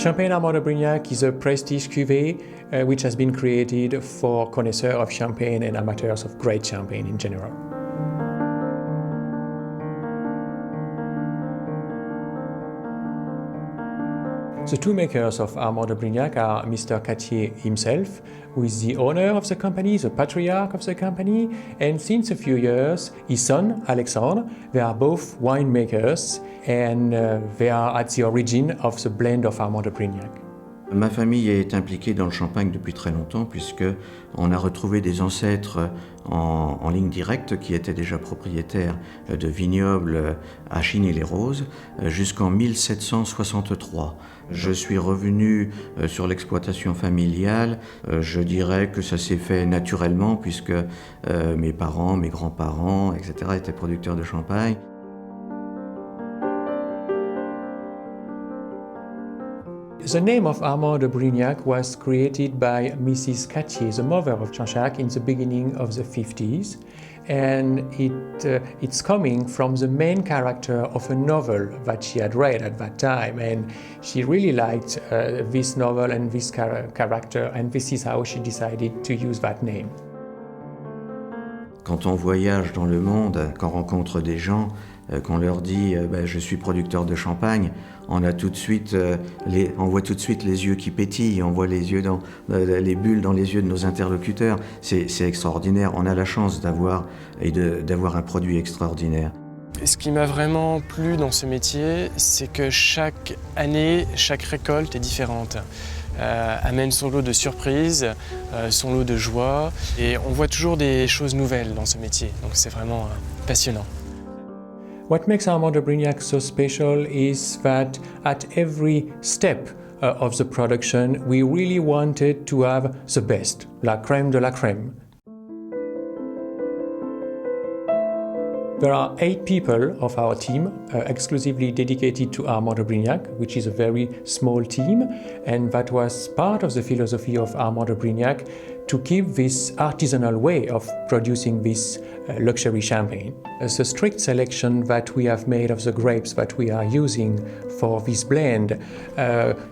Champagne Armand de Brignac is a Prestige-Cuvée which has been created for connoisseurs of champagne and amateurs of great champagne in general. The two makers of Armand de Brignac are Mr. Cattier himself, who is the owner of the company, the patriarch of the company, and since a few years, his son, Alexandre. They are both winemakers and they are at the origin of the blend of Armand de Brignac. Ma famille est impliquée dans le champagne depuis très longtemps puisqu'on a retrouvé des ancêtres en ligne directe qui étaient déjà propriétaires de vignobles à Chigny-les-Roses jusqu'en 1763. Je suis revenu sur l'exploitation familiale. Je dirais que ça s'est fait naturellement puisque mes parents, mes grands-parents, etc. étaient producteurs de champagne. The name of Armand de Brignac was created by Mrs. Cattier, the mother of Jean-Jacques, in the beginning of the 50s, and it's coming from the main character of a novel that she had read at that time, and she really liked this novel and this character, and this is how she decided to use that name. Quand on voyage dans le monde, qu'on rencontre des gens, qu'on leur dit je suis producteur de champagne, on voit tout de suite les yeux qui pétillent, on voit les bulles dans les yeux de nos interlocuteurs. C'est extraordinaire, on a la chance d'avoir un produit extraordinaire. Ce qui m'a vraiment plu dans ce métier, c'est que chaque année, chaque récolte est différente. Amène son lot de surprises, son lot de joie, et on voit toujours des choses nouvelles dans ce métier, donc c'est vraiment passionnant. What makes Armand de Brignac so special is that at every step of the production, we really wanted to have the best, la crème de la crème. There are 8 people of our team exclusively dedicated to Armand de Brignac, which is a very small team, and that was part of the philosophy of Armand de Brignac to keep this artisanal way of producing this luxury champagne. The strict selection that we have made of the grapes that we are using for this blend,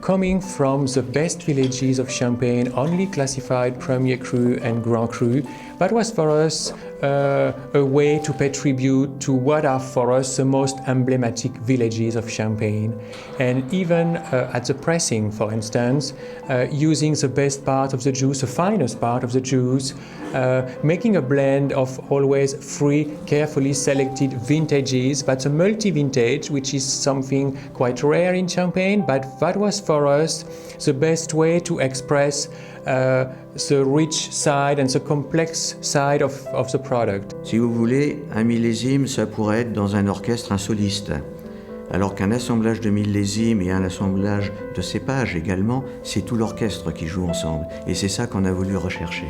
coming from the best villages of Champagne, only classified Premier Cru and Grand Cru, that was for us a way to pay tribute to what are for us the most emblematic villages of Champagne. And even at the pressing, for instance, using the best part of the juice, the finest part of the juice, making a blend of always 3 carefully selected vintages. That's a multi-vintage, which is something quite rare in Champagne, but that was for us the best way to express the rich side and the complex side of the product. Si vous voulez, un millésime, ça pourrait être dans un orchestre un soliste. Alors qu'un assemblage de millésimes et un assemblage de cépages également, c'est tout l'orchestre qui joue ensemble. Et c'est ça qu'on a voulu rechercher.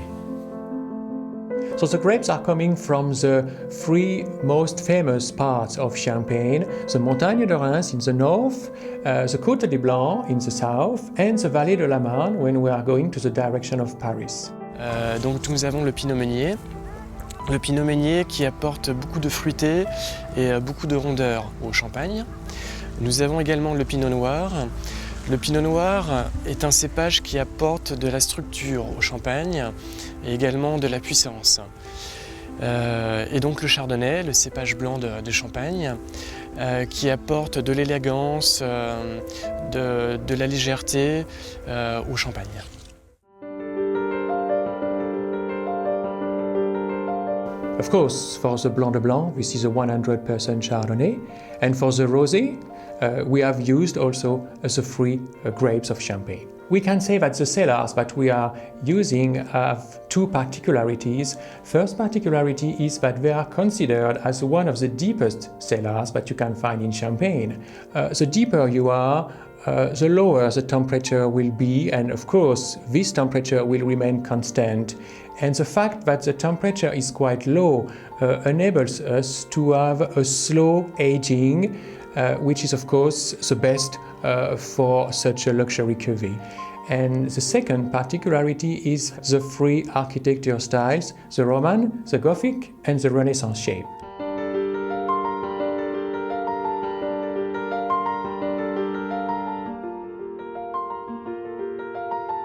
So the grapes are coming from the 3 most famous parts of Champagne, the Montagne de Reims in the north, the Côte des Blancs in the south, and the Vallée de la Marne when we are going to the direction of Paris. Donc nous avons le Pinot Meunier. Le Pinot Meunier qui apporte beaucoup de fruité et beaucoup de rondeur au champagne. Nous avons également le Pinot Noir. Le Pinot Noir est un cépage qui apporte de la structure au champagne et également de la puissance. Et donc le Chardonnay, le cépage blanc de Champagne, qui apporte de l'élégance, de la légèreté au champagne. Of course, for the Blanc de Blanc, this is a 100% Chardonnay, and for the Rosé, we have used also the 3 grapes of Champagne. We can say that the cellars that we are using have 2 particularities. First particularity is that they are considered as one of the deepest cellars that you can find in Champagne. The deeper you are, the lower the temperature will be, and of course this temperature will remain constant. And the fact that the temperature is quite low enables us to have a slow aging, which is of course the best for such a luxury cuvée. And the second particularity is the 3 architecture styles, the Roman, the Gothic and the Renaissance shape.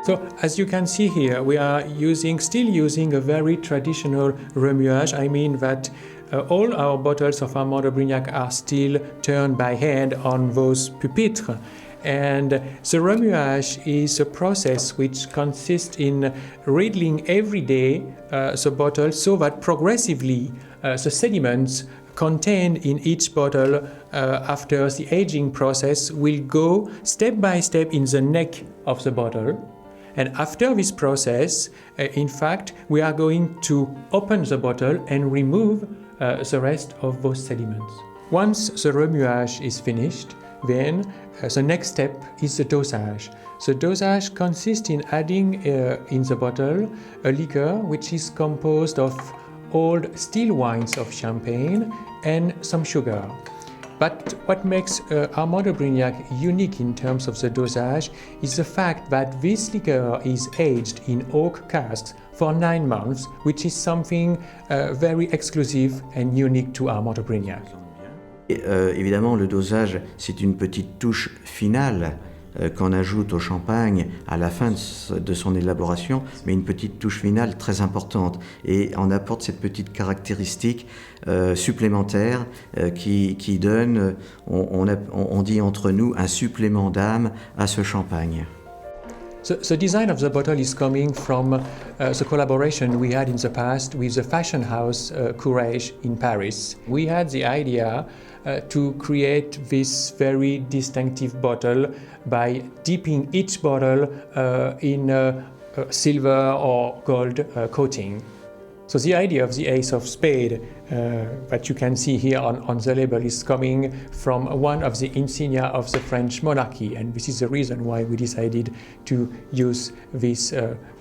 So, as you can see here, we are still using a very traditional remuage. I mean that all our bottles of Armand de Brignac are still turned by hand on those pupitres. And the remuage is a process which consists in riddling every day the bottle so that progressively the sediments contained in each bottle after the aging process will go step by step in the neck of the bottle. And after this process, in fact, we are going to open the bottle and remove the rest of those sediments. Once the remuage is finished, then the next step is the dosage. The dosage consists in adding in the bottle a liquor which is composed of old still wines of Champagne and some sugar. But what makes Armand de Brignac unique in terms of the dosage is the fact that this liquor is aged in oak casks for 9 months, which is something very exclusive and unique to Armand de Brignac. Évidemment, le dosage, c'est une petite touche finale qu'on ajoute au champagne à la fin de son élaboration, mais une petite touche finale très importante. Et on apporte cette petite caractéristique supplémentaire qui donne, on dit entre nous, un supplément d'âme à ce champagne. The design of the bottle is coming from the collaboration we had in the past with the fashion house Courage in Paris. We had the idea to create this very distinctive bottle by dipping each bottle in a silver or gold coating. So the idea of the ace of spade that you can see here on the label is coming from one of the insignia of the French monarchy, and this is the reason why we decided to use this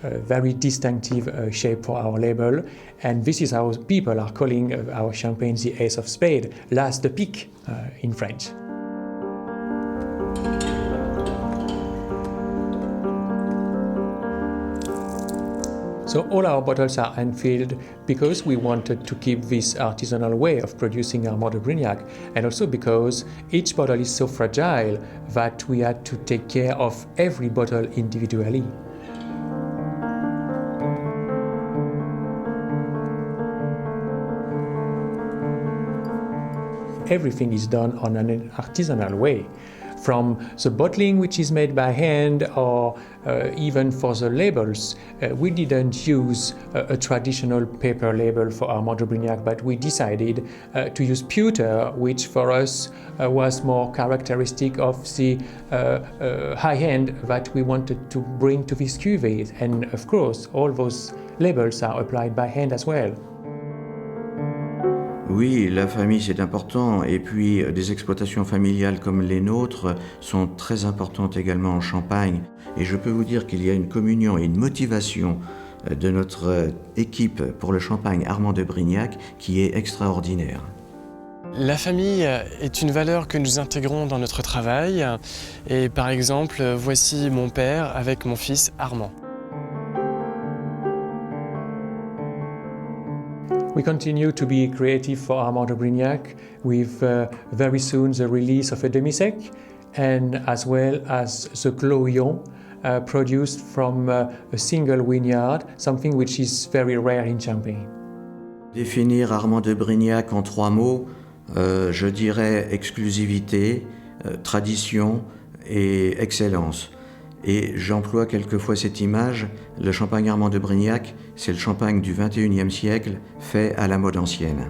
very distinctive shape for our label, and this is how people are calling our champagne the ace of spade, l'as de pique in French. So all our bottles are hand-filled because we wanted to keep this artisanal way of producing Armand de Brignac, and also because each bottle is so fragile that we had to take care of every bottle individually. Everything is done on an artisanal way. From the bottling, which is made by hand, or even for the labels, we didn't use a traditional paper label for Armand de Brignac, but we decided to use pewter, which for us was more characteristic of the high end that we wanted to bring to this cuvée. And of course, all those labels are applied by hand as well. Oui, la famille c'est important, et puis des exploitations familiales comme les nôtres sont très importantes également en Champagne. Et je peux vous dire qu'il y a une communion et une motivation de notre équipe pour le Champagne Armand de Brignac qui est extraordinaire. La famille est une valeur que nous intégrons dans notre travail. Et par exemple, voici mon père avec mon fils Armand. We continue to be creative for Armand de Brignac with very soon the release of a demi-sec, and as well as the Cloyon produced from a single vineyard, something which is very rare in Champagne. Définir Armand de Brignac en 3 mots, je dirais exclusivité, tradition et excellence. Et j'emploie quelquefois cette image, le champagne Armand de Brignac, c'est le champagne du XXIe siècle fait à la mode ancienne.